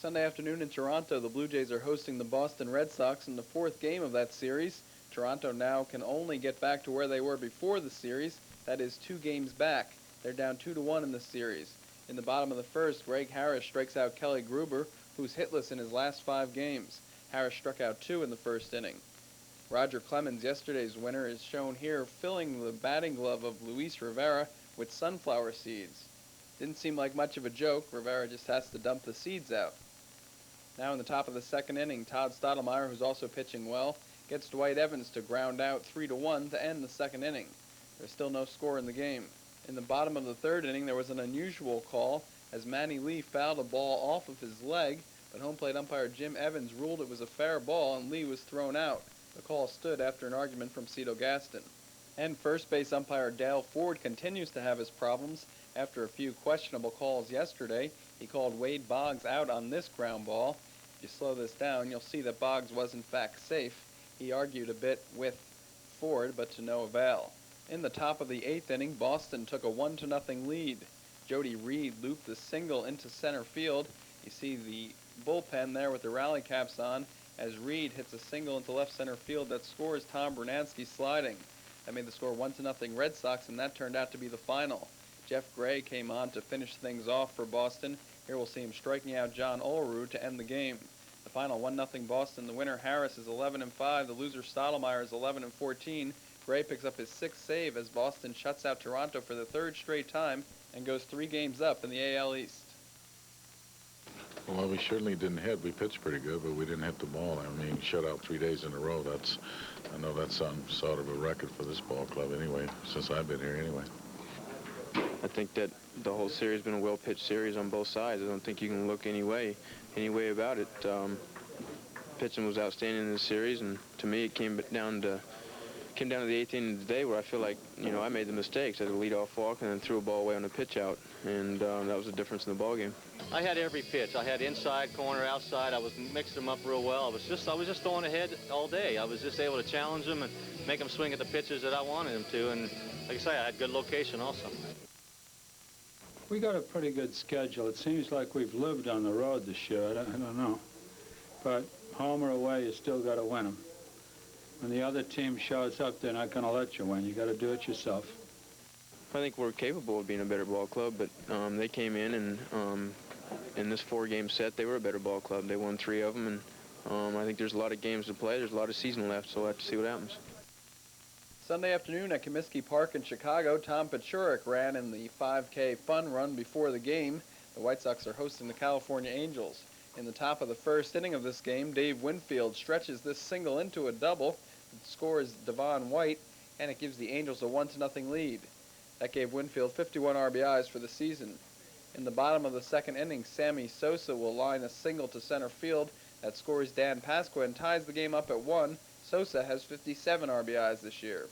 Sunday afternoon in Toronto, the Blue Jays are hosting the Boston Red Sox in the fourth game of that series. Toronto now can only get back to where they were before the series, that is 2 games back. They're down 2-1 in the series. In the bottom of the first, Greg Harris strikes out Kelly Gruber, who's hitless in his last 5 games. Harris struck out 2 in the first inning. Roger Clemens, yesterday's winner, is shown here filling the batting glove of Luis Rivera with sunflower seeds. Didn't seem like much of a joke. Rivera just has to dump the seeds out. Now in the top of the second inning, Todd Stottlemyre, who's also pitching well, gets Dwight Evans to ground out 3-1 to end the second inning. There's still no score in the game. In the bottom of the third inning, there was an unusual call as Manny Lee fouled a ball off of his leg, but home plate umpire Jim Evans ruled it was a fair ball and Lee was thrown out. The call stood after an argument from Cito Gaston. And first base umpire Dale Ford continues to have his problems. After a few questionable calls yesterday, he called Wade Boggs out on this ground ball. If you slow this down, you'll see that Boggs was in fact safe. He argued a bit with Ford, but to no avail. In the top of the eighth inning, Boston took a 1-0 lead. Jody Reed looped the single into center field. You see the bullpen there with the rally caps on as Reed hits a single into left center field that scores Tom Brunansky sliding. That made the score 1-0 Red Sox, and that turned out to be the final. Jeff Gray came on to finish things off for Boston. Here we'll see him striking out John Olerud to end the game. The final 1-0 Boston. The winner Harris is 11-5. The loser Stottlemyre is 11-14. Gray picks up his 6th save as Boston shuts out Toronto for the 3rd straight time and goes 3 games up in the AL East. Well, we certainly didn't hit. We pitched pretty good, but we didn't hit the ball. I mean, shut out 3 days in a row. I know that's some sort of a record for this ball club anyway, since I've been here anyway. I think that the whole series has been a well-pitched series on both sides. I don't think you can look any way about it. Pitching was outstanding in this series, and to me, it came down to the 8th inning of the day where I feel like, I made the mistakes. I had a leadoff walk and then threw a ball away on a pitch out, and that was the difference in the ball game. I had every pitch. I had inside, corner, outside. I was mixing them up real well. I was just throwing ahead all day. I was just able to challenge them and make them swing at the pitches that I wanted them to, and like I say, I had good location also. We got a pretty good schedule. It seems like we've lived on the road this year. I don't know. But home or away, you still got to win them. When the other team shows up, they're not going to let you win. You got to do it yourself. I think we're capable of being a better ball club, but they came in and in this 4-game set, they were a better ball club. They won 3 of them, and I think there's a lot of games to play. There's a lot of season left, so we'll have to see what happens. Sunday afternoon at Comiskey Park in Chicago, Tom Paciorek ran in the 5K fun run before the game. The White Sox are hosting the California Angels. In the top of the first inning of this game, Dave Winfield stretches this single into a double. It scores Devon White, and it gives the Angels a 1-0 lead. That gave Winfield 51 RBIs for the season. In the bottom of the second inning, Sammy Sosa will line a single to center field that scores Dan Pasqua and ties the game up at 1. Sosa has 57 RBIs this year.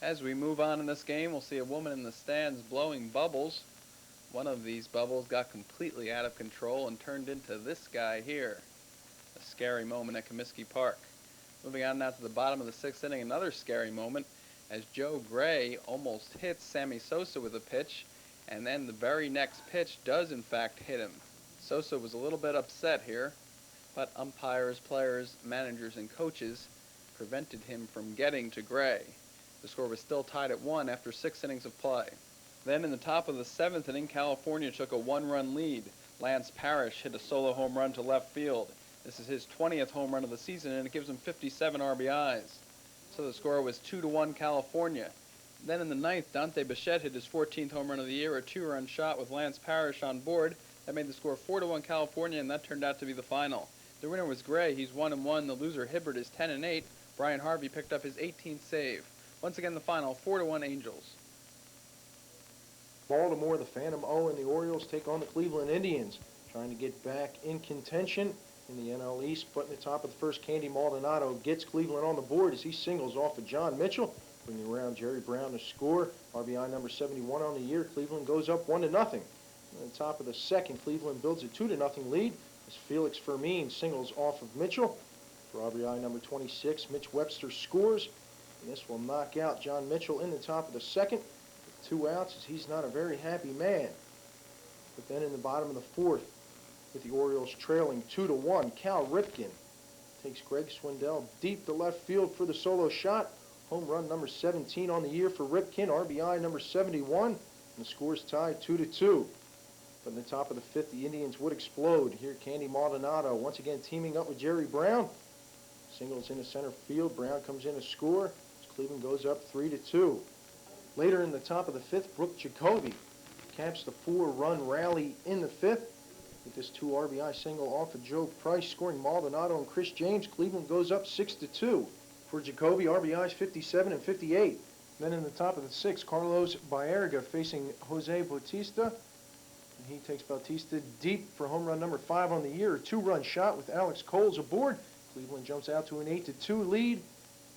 As we move on in this game, we'll see a woman in the stands blowing bubbles. One of these bubbles got completely out of control and turned into this guy here. A scary moment at Comiskey Park. Moving on now to the bottom of the 6th inning, another scary moment as Joe Gray almost hits Sammy Sosa with a pitch, and then the very next pitch does in fact hit him. Sosa was a little bit upset here, but umpires, players, managers, and coaches prevented him from getting to Gray. The score was still tied at 1 after 6 innings of play. Then in the top of the 7th inning, California took a 1-run lead. Lance Parrish hit a solo home run to left field. This is his 20th home run of the season, and it gives him 57 RBIs. So the score was 2-1 California. Then in the 9th, Dante Bichette hit his 14th home run of the year, a 2-run shot with Lance Parrish on board. That made the score 4-1 California, and that turned out to be the final. The winner was Gray. He's 1-1. The loser, Hibbert, is 10-8. Brian Harvey picked up his 18th save. Once again, the final, 4-1 Angels. Baltimore, the Phantom O, and the Orioles take on the Cleveland Indians, trying to get back in contention in the NL East. But in the top of the first, Candy Maldonado gets Cleveland on the board as he singles off of John Mitchell, bringing around Jerry Brown to score. RBI number 71 on the year. Cleveland goes up 1-0. At the top of the second, Cleveland builds a 2-0 lead as Felix Fermin singles off of Mitchell. For RBI number 26, Mitch Webster scores, and this will knock out John Mitchell in the top of the second. 2 outs as he's not a very happy man. But then in the bottom of the fourth, with the Orioles trailing 2-1. Cal Ripken takes Greg Swindell deep to left field for the solo shot. Home run number 17 on the year for Ripken, RBI number 71, and the score's tied 2-2. But in the top of the fifth, the Indians would explode. Here, Candy Maldonado once again teaming up with Jerry Brown. Singles into center field. Brown comes in to score as Cleveland goes up 3-2. Later in the top of the fifth, Brooke Jacoby caps the 4-run rally in the fifth with this 2 RBI single off of Joe Price, scoring Maldonado and Chris James. Cleveland goes up 6-2. For Jacoby, RBIs 57 and 58. Then in the top of the sixth, Carlos Baerga facing Jose Bautista. And he takes Bautista deep for home run number 5 on the year. A 2-run shot with Alex Coles aboard. Cleveland jumps out to an 8-2 lead.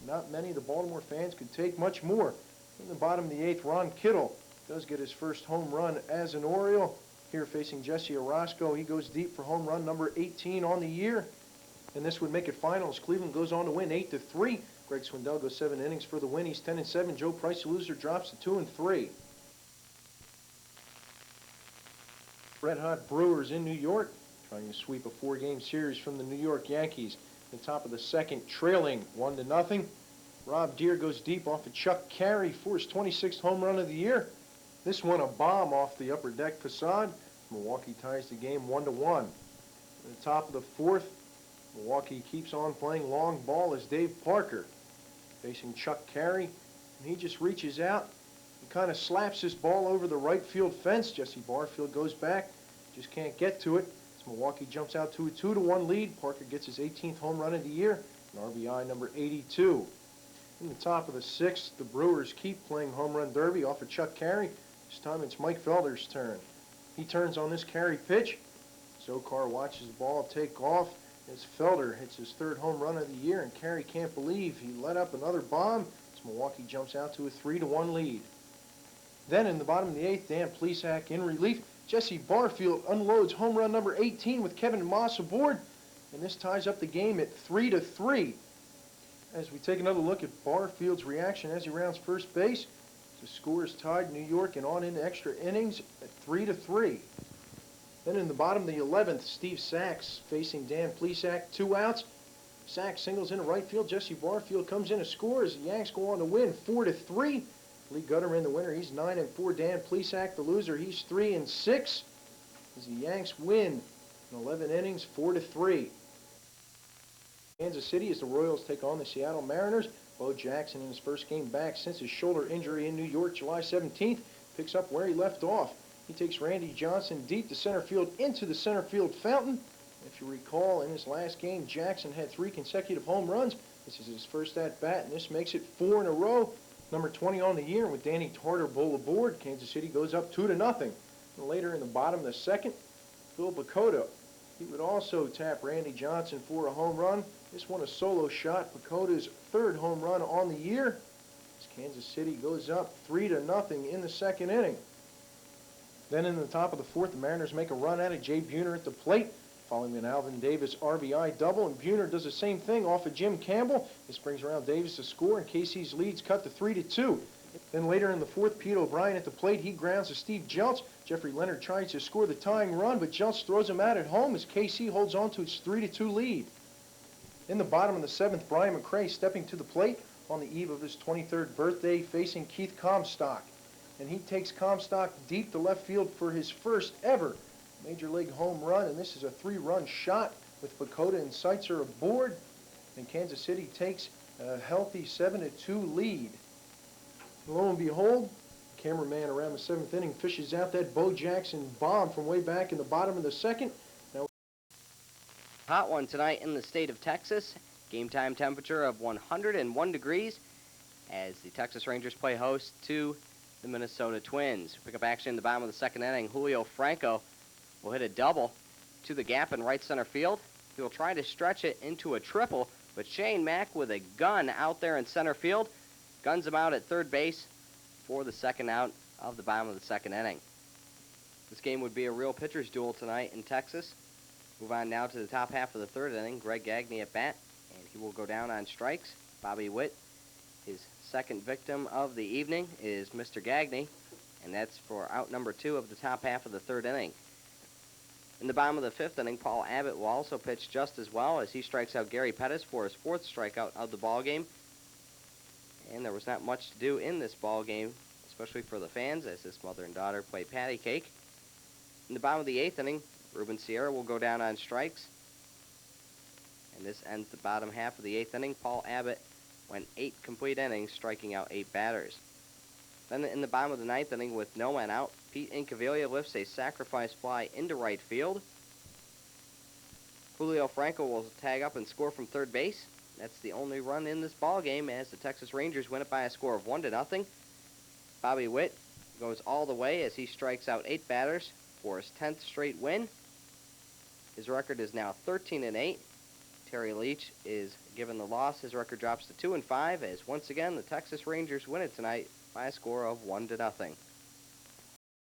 Not many of the Baltimore fans could take much more. In the bottom of the eighth, Ron Kittle does get his first home run as an Oriole. Here facing Jesse Orozco, he goes deep for home run number 18 on the year. And this would make it finals. Cleveland goes on to win 8-3. Greg Swindell goes 7 innings for the win. He's 10-7. Joe Price, the loser, drops to 2-3. Red Hot Brewers in New York trying to sweep a 4-game series from the New York Yankees. The top of the second, trailing 1-0. Rob Deere goes deep off of Chuck Carey for his 26th home run of the year. This one a bomb off the upper deck facade. Milwaukee ties the game 1-1. At the top of the fourth, Milwaukee keeps on playing long ball as Dave Parker facing Chuck Carey. And he just reaches out and kind of slaps this ball over the right field fence. Jesse Barfield goes back, just can't get to it. As Milwaukee jumps out to a 2-1 lead. Parker gets his 18th home run of the year, and RBI number 82. In the top of the sixth, the Brewers keep playing home run derby off of Chuck Carey. This time it's Mike Felder's turn. He turns on this Carey pitch. Zokar watches the ball take off as Felder hits his 3rd home run of the year, and Carey can't believe he let up another bomb as Milwaukee jumps out to a 3-1 lead. Then in the bottom of the eighth, Dan Plesac in relief. Jesse Barfield unloads home run number 18 with Kevin Moss aboard, and this ties up the game at 3-3. As we take another look at Barfield's reaction as he rounds first base, the score is tied New York and on into extra innings at 3-3. Then in the bottom of the 11th, Steve Sachs facing Dan Plesac, 2 outs. Sachs singles into right field. Jesse Barfield comes in to score as the Yanks go on to win 4-3. Lee Gutterman, the winner, he's 9-4. Dan Plesac, the loser, he's 3-6. As the Yanks win in 11 innings, 4-3. Kansas City as the Royals take on the Seattle Mariners. Bo Jackson in his first game back since his shoulder injury in New York, July 17th, picks up where he left off. He takes Randy Johnson deep to center field into the center field fountain. If you recall, in his last game, Jackson had 3 consecutive home runs. This is his first at-bat, and this makes it 4 in a row. Number 20 on the year with Danny Tartabull aboard. Kansas City goes up 2-0. And later in the bottom of the second, Phil Bacoto. He would also tap Randy Johnson for a home run. This one a solo shot. Bacota's 3rd home run on the year. As Kansas City goes up 3-0 in the second inning. Then in the top of the fourth, the Mariners make a run at it. Jay Buhner at the plate, following an Alvin Davis RBI double, and Buhner does the same thing off of Jim Campbell. This brings around Davis to score, and KC's lead's cut to 3-2. Then later in the fourth, Pete O'Brien at the plate. He grounds to Steve Jeltz. Jeffrey Leonard tries to score the tying run, but Jeltz throws him out at home as KC holds on to its 3-2 lead. In the bottom of the seventh, Brian McRae stepping to the plate on the eve of his 23rd birthday, facing Keith Comstock. And he takes Comstock deep to left field for his first ever Major League home run, and this is a 3-run shot with Bakota and Seitzer aboard, and Kansas City takes a healthy 7-2 lead. Lo and behold, the cameraman around the 7th inning fishes out that Bo Jackson bomb from way back in the bottom of the second. Now, hot one tonight in the state of Texas. Game time temperature of 101 degrees as the Texas Rangers play host to the Minnesota Twins. Pick up action in the bottom of the second inning. Julio Franco will hit a double to the gap in right center field. He will try to stretch it into a triple, but Shane Mack with a gun out there in center field guns him out at third base for the second out of the bottom of the second inning. This game would be a real pitcher's duel tonight in Texas. Move on now to the top half of the third inning. Greg Gagne at bat, and he will go down on strikes. Bobby Witt, his second victim of the evening, is Mr. Gagne, and that's for out number 2 of the top half of the third inning. In the bottom of the 5th inning, Paul Abbott will also pitch just as well as he strikes out Gary Pettis for his 4th strikeout of the ball game. And there was not much to do in this ball game, especially for the fans, as this mother and daughter play patty cake. In the bottom of the 8th inning, Ruben Sierra will go down on strikes. And this ends the bottom half of the 8th inning. Paul Abbott went 8 complete innings, striking out 8 batters. Then in the bottom of the 9th inning, with no men out, Pete Incaviglia lifts a sacrifice fly into right field. Julio Franco will tag up and score from third base. That's the only run in this ball game, as the Texas Rangers win it by a score of 1-0. Bobby Witt goes all the way as he strikes out 8 batters for his 10th straight win. His record is now 13-8. Terry Leach is given the loss. His record drops to 2-5, as once again the Texas Rangers win it tonight by a score of 1-0.